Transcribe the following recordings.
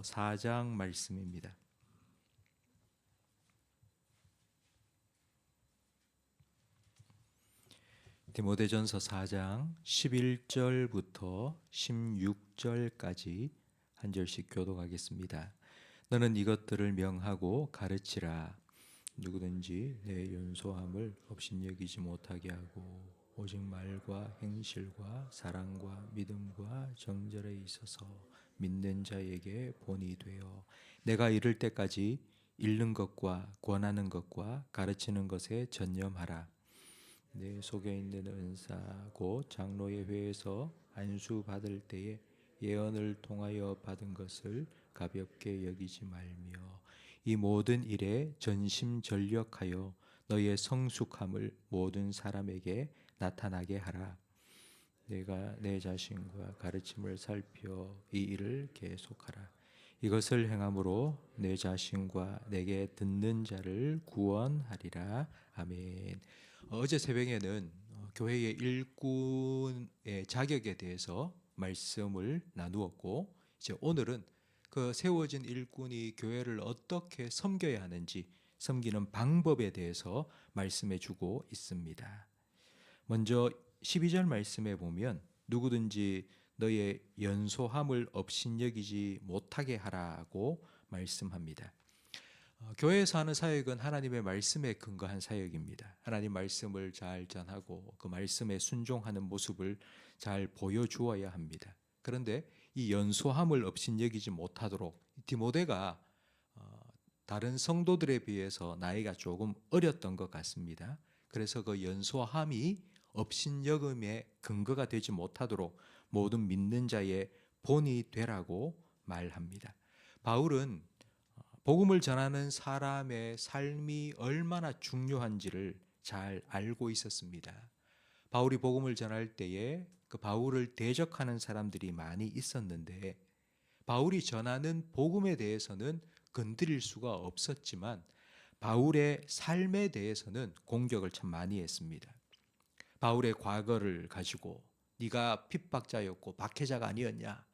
4장 말씀입니다. 디모데전서 4장 11절부터 16절까지 한 절씩 교독하겠습니다. 너는 이것들을 명하고 가르치라. 누구든지 내 연소함을 업신여기지 못하게 하고 오직 말과 행실과 사랑과 믿음과 정절에 있어서 믿는 자에게 본이 되어 내가 이를 때까지 읽는 것과 권하는 것과 가르치는 것에 전념하라. 내 속에 있는 은사 곧 장로의 회에서 안수 받을 때에 예언을 통하여 받은 것을 가볍게 여기지 말며 이 모든 일에 전심전력하여 너의 성숙함을 모든 사람에게 나타나게 하라. 내가 내 자신과 가르침을 살펴 이 일을 계속하라. 이것을 행함으로 내 자신과 내게 듣는 자를 구원하리라. 아멘. 어제 새벽에는 교회의 일꾼의 자격에 대해서 말씀을 나누었고, 이제 오늘은 그 세워진 일꾼이 교회를 어떻게 섬겨야 하는지, 섬기는 방법에 대해서 말씀해 주고 있습니다. 먼저 12절 말씀에 보면 누구든지 너의 연소함을 업신여기지 못하게 하라고 말씀합니다. 교회에서 하는 사역은 하나님의 말씀에 근거한 사역입니다. 하나님 말씀을 잘 전하고 그 말씀에 순종하는 모습을 잘 보여주어야 합니다. 그런데 이 연소함을 업신여기지 못하도록 디모데가 다른 성도들에 비해서 나이가 조금 어렸던 것 같습니다. 그래서 그 연소함이 업신여김의 근거가 되지 못하도록 모든 믿는 자의 본이 되라고 말합니다. 바울은 복음을 전하는 사람의 삶이 얼마나 중요한지를 잘 알고 있었습니다. 바울이 복음을 전할 때에 그 바울을 대적하는 사람들이 많이 있었는데 바울이 전하는 복음에 대해서는 건드릴 수가 없었지만 바울의 삶에 대해서는 공격을 참 많이 했습니다. 바울의 과거를 가지고 네가 핍박자였고 박해자가 아니었냐?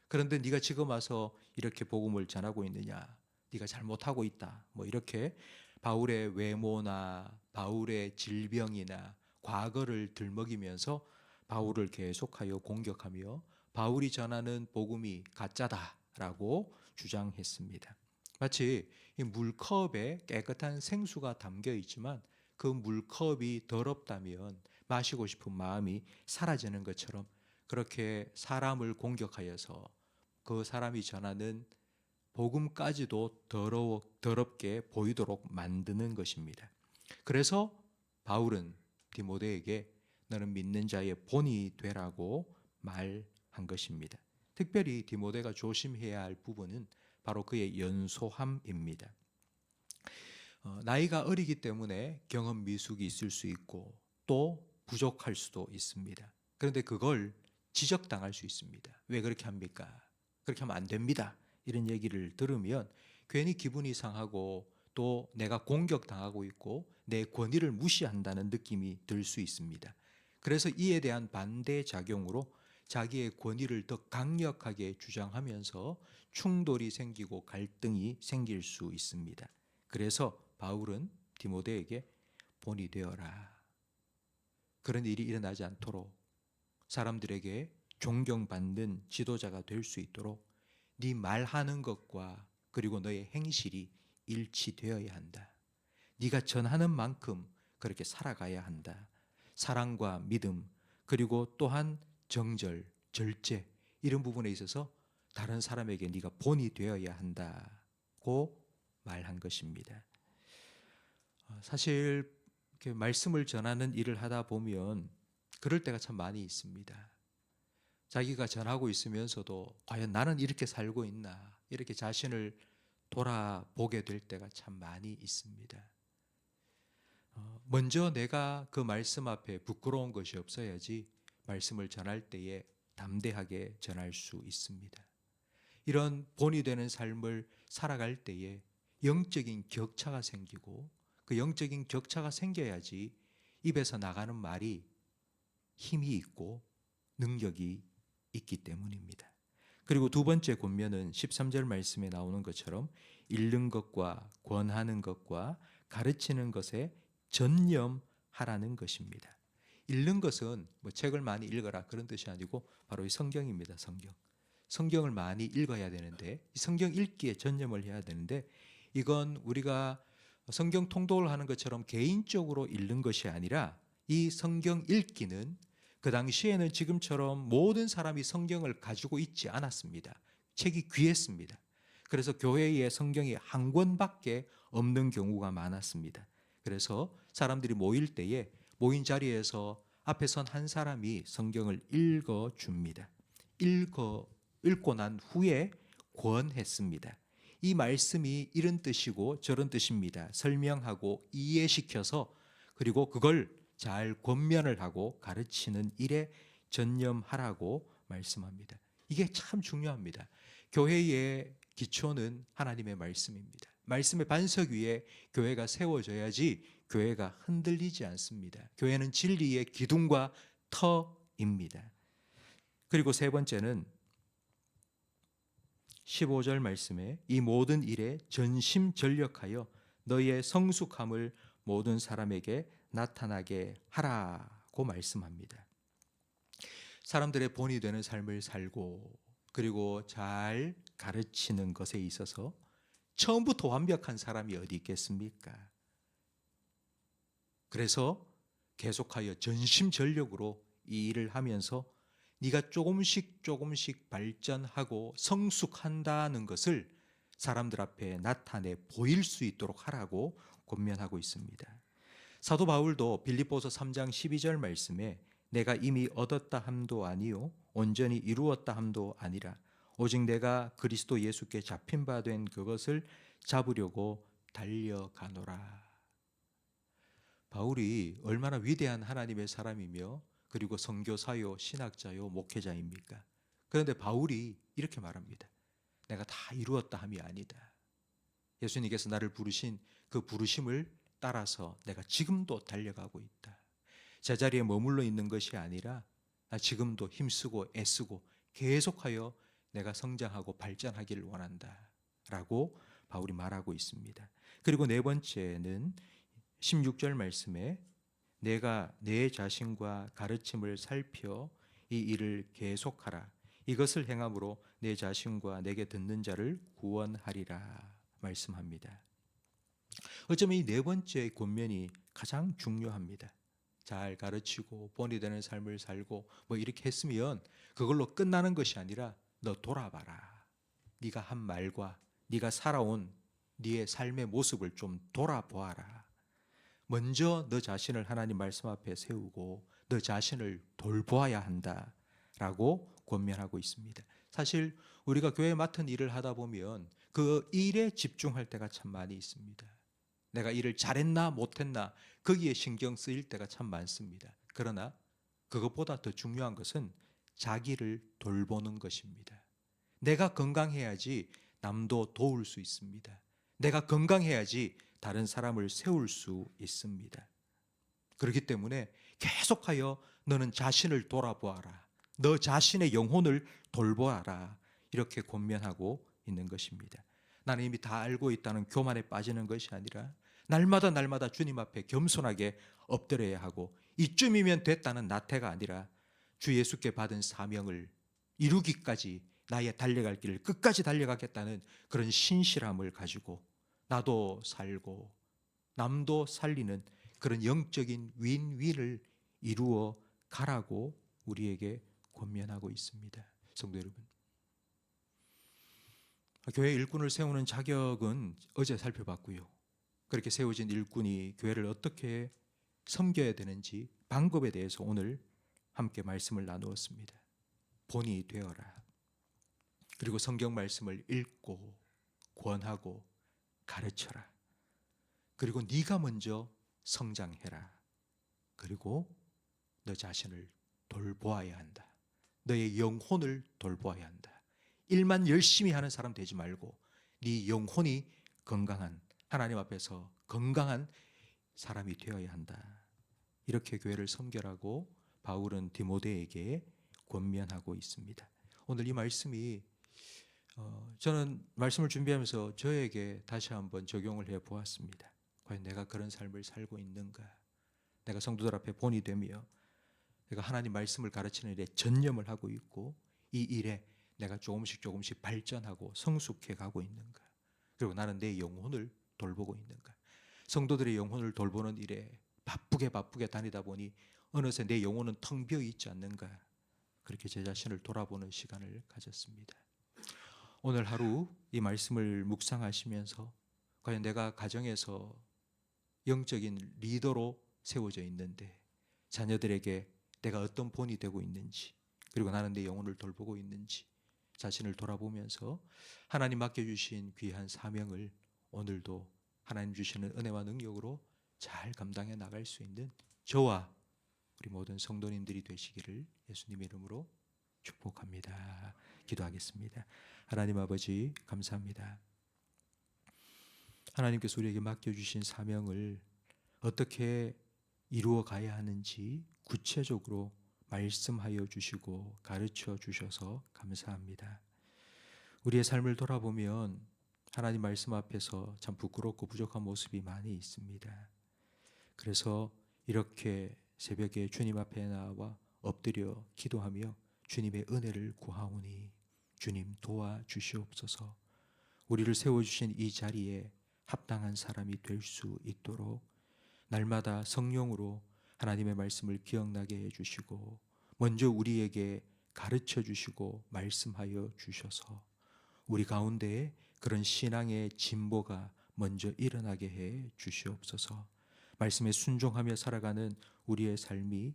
그런데 네가 지금 와서 이렇게 복음을 전하고 있느냐? 네가 잘못하고 있다. 이렇게 바울의 외모나 바울의 질병이나 과거를 들먹이면서 바울을 계속하여 공격하며 바울이 전하는 복음이 가짜다라고 주장했습니다. 마치 이 물컵에 깨끗한 생수가 담겨 있지만 그 물컵이 더럽다면 마시고 싶은 마음이 사라지는 것처럼 그렇게 사람을 공격하여서 그 사람이 전하는 복음까지도 더럽게 보이도록 만드는 것입니다. 그래서 바울은 디모데에게 너는 믿는 자의 본이 되라고 말한 것입니다. 특별히 디모데가 조심해야 할 부분은 바로 그의 연소함입니다. 나이가 어리기 때문에 경험 미숙이 있을 수 있고 또 부족할 수도 있습니다. 그런데 그걸 지적당할 수 있습니다. 왜 그렇게 합니까? 그렇게 하면 안 됩니다. 이런 얘기를 들으면 괜히 기분이 상하고 또 내가 공격당하고 있고 내 권위를 무시한다는 느낌이 들 수 있습니다. 그래서 이에 대한 반대작용으로 자기의 권위를 더 강력하게 주장하면서 충돌이 생기고 갈등이 생길 수 있습니다. 그래서 바울은 디모데에게 본이 되어라. 그런 일이 일어나지 않도록 사람들에게 존경받는 지도자가 될 수 있도록 네 말하는 것과 그리고 너의 행실이 일치되어야 한다. 네가 전하는 만큼 그렇게 살아가야 한다. 사랑과 믿음 그리고 또한 정절, 절제 이런 부분에 있어서 다른 사람에게 네가 본이 되어야 한다고 말한 것입니다. 사실 이렇게 말씀을 전하는 일을 하다 보면 그럴 때가 참 많이 있습니다. 자기가 전하고 있으면서도 과연 나는 이렇게 살고 있나 이렇게 자신을 돌아보게 될 때가 참 많이 있습니다. 먼저 내가 그 말씀 앞에 부끄러운 것이 없어야지 말씀을 전할 때에 담대하게 전할 수 있습니다. 이런 본이 되는 삶을 살아갈 때에 영적인 격차가 생기고 그 영적인 격차가 생겨야지 입에서 나가는 말이 힘이 있고 능력이 있기 때문입니다. 그리고 두 번째 권면은 13절 말씀에 나오는 것처럼 읽는 것과 권하는 것과 가르치는 것에 전념하라는 것입니다. 읽는 것은 뭐 책을 많이 읽어라 그런 뜻이 아니고 바로 이 성경입니다. 성경. 성경을 많이 읽어야 되는데 이 성경 읽기에 전념을 해야 되는데 이건 우리가 성경 통독을 하는 것처럼 개인적으로 읽는 것이 아니라 이 성경 읽기는 그 당시에는 지금처럼 모든 사람이 성경을 가지고 있지 않았습니다. 책이 귀했습니다. 그래서 교회에 성경이 한 권밖에 없는 경우가 많았습니다. 그래서 사람들이 모일 때에 모인 자리에서 앞에 선 한 사람이 성경을 읽어줍니다. 읽고 난 후에 권했습니다. 이 말씀이 이런 뜻이고 저런 뜻입니다. 설명하고 이해시켜서 그리고 그걸 잘 권면을 하고 가르치는 일에 전념하라고 말씀합니다. 이게 참 중요합니다. 교회의 기초는 하나님의 말씀입니다. 말씀의 반석 위에 교회가 세워져야지 교회가 흔들리지 않습니다. 교회는 진리의 기둥과 터입니다. 그리고 세 번째는 15절 말씀에 이 모든 일에 전심전력하여 너희의 성숙함을 모든 사람에게 나타나게 하라고 말씀합니다. 사람들의 본이 되는 삶을 살고 그리고 잘 가르치는 것에 있어서 처음부터 완벽한 사람이 어디 있겠습니까? 그래서 계속하여 전심전력으로 이 일을 하면서 네가 조금씩 발전하고 성숙한다는 것을 사람들 앞에 나타내 보일 수 있도록 하라고 권면하고 있습니다. 사도 바울도 빌립보서 3장 12절 말씀에 내가 이미 얻었다 함도 아니요 온전히 이루었다 함도 아니라 오직 내가 그리스도 예수께 잡힌 바 된 그것을 잡으려고 달려가노라. 바울이 얼마나 위대한 하나님의 사람이며 그리고 선교사요, 신학자요, 목회자입니까? 그런데 바울이 이렇게 말합니다. 내가 다 이루었다 함이 아니다. 예수님께서 나를 부르신 그 부르심을 따라서 내가 지금도 달려가고 있다. 제자리에 머물러 있는 것이 아니라 나 지금도 힘쓰고 애쓰고 계속하여 내가 성장하고 발전하기를 원한다. 라고 바울이 말하고 있습니다. 그리고 네 번째는 16절 말씀에 내가 내 자신과 가르침을 살펴 이 일을 계속하라. 이것을 행함으로 내 자신과 내게 듣는 자를 구원하리라 말씀합니다. 어쩌면 이 네 번째 권면이 가장 중요합니다. 잘 가르치고 본이 되는 삶을 살고 뭐 이렇게 했으면 그걸로 끝나는 것이 아니라 너 돌아봐라. 네가 한 말과 네가 살아온 네의 삶의 모습을 좀 돌아보아라. 먼저 너 자신을 하나님 말씀 앞에 세우고 너 자신을 돌보아야 한다라고 권면하고 있습니다. 사실 우리가 교회 맡은 일을 하다 보면 그 일에 집중할 때가 참 많이 있습니다. 내가 일을 잘했나 못했나 거기에 신경 쓰일 때가 참 많습니다. 그러나 그것보다 더 중요한 것은 자기를 돌보는 것입니다. 내가 건강해야지 남도 도울 수 있습니다. 내가 건강해야지 다른 사람을 세울 수 있습니다. 그렇기 때문에 계속하여 너는 자신을 돌아보아라. 너 자신의 영혼을 돌보아라. 이렇게 권면하고 있는 것입니다. 나는 이미 다 알고 있다는 교만에 빠지는 것이 아니라 날마다 주님 앞에 겸손하게 엎드려야 하고 이쯤이면 됐다는 나태가 아니라 주 예수께 받은 사명을 이루기까지 나의 달려갈 길을 끝까지 달려가겠다는 그런 신실함을 가지고 나도 살고 남도 살리는 그런 영적인 윈윈을 이루어 가라고 우리에게 권면하고 있습니다. 성도 여러분, 교회 일꾼을 세우는 자격은 어제 살펴봤고요. 그렇게 세워진 일꾼이 교회를 어떻게 섬겨야 되는지 방법에 대해서 오늘 함께 말씀을 나누었습니다. 본이 되어라. 그리고 성경 말씀을 읽고 권하고 가르쳐라. 그리고 네가 먼저 성장해라. 그리고 너 자신을 돌보아야 한다. 너의 영혼을 돌보아야 한다. 일만 열심히 하는 사람 되지 말고 네 영혼이 건강한 하나님 앞에서 건강한 사람이 되어야 한다. 이렇게 교회를 섬겨라고 바울은 디모데에게 권면하고 있습니다. 오늘 이 말씀이 저는 말씀을 준비하면서 저에게 다시 한번 적용을 해 보았습니다. 과연 내가 그런 삶을 살고 있는가? 내가 성도들 앞에 본이 되며 내가 하나님 말씀을 가르치는 일에 전념을 하고 있고 이 일에 내가 조금씩 발전하고 성숙해 가고 있는가? 그리고 나는 내 영혼을 돌보고 있는가? 성도들의 영혼을 돌보는 일에 바쁘게 다니다 보니 어느새 내 영혼은 텅 비어 있지 않는가? 그렇게 제 자신을 돌아보는 시간을 가졌습니다. 오늘 하루 이 말씀을 묵상하시면서 과연 내가 가정에서 영적인 리더로 세워져 있는데 자녀들에게 내가 어떤 본이 되고 있는지, 그리고 나는 내 영혼을 돌보고 있는지 자신을 돌아보면서 하나님 맡겨주신 귀한 사명을 오늘도 하나님 주시는 은혜와 능력으로 잘 감당해 나갈 수 있는 저와 우리 모든 성도님들이 되시기를 예수님의 이름으로 축복합니다. 기도하겠습니다. 하나님 아버지 감사합니다. 하나님께서 우리에게 맡겨주신 사명을 어떻게 이루어 가야 하는지 구체적으로 말씀하여 주시고 가르쳐 주셔서 감사합니다. 우리의 삶을 돌아보면 하나님 말씀 앞에서 참 부끄럽고 부족한 모습이 많이 있습니다. 그래서 이렇게 새벽에 주님 앞에 나와 엎드려 기도하며 주님의 은혜를 구하오니 주님 도와주시옵소서. 우리를 세워주신 이 자리에 합당한 사람이 될 수 있도록 날마다 성령으로 하나님의 말씀을 기억나게 해주시고 먼저 우리에게 가르쳐 주시고 말씀하여 주셔서 우리 가운데에 그런 신앙의 진보가 먼저 일어나게 해 주시옵소서. 말씀에 순종하며 살아가는 우리의 삶이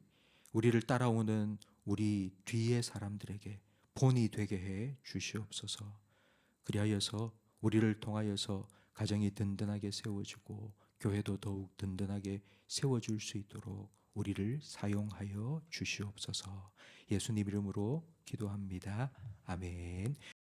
우리를 따라오는 우리 뒤의 사람들에게 본이 되게 해 주시옵소서. 그리하여서 우리를 통하여서 가정이 든든하게 세워지고 교회도 더욱 든든하게 세워줄 수 있도록 우리를 사용하여 주시옵소서. 예수님 이름으로 기도합니다. 아멘.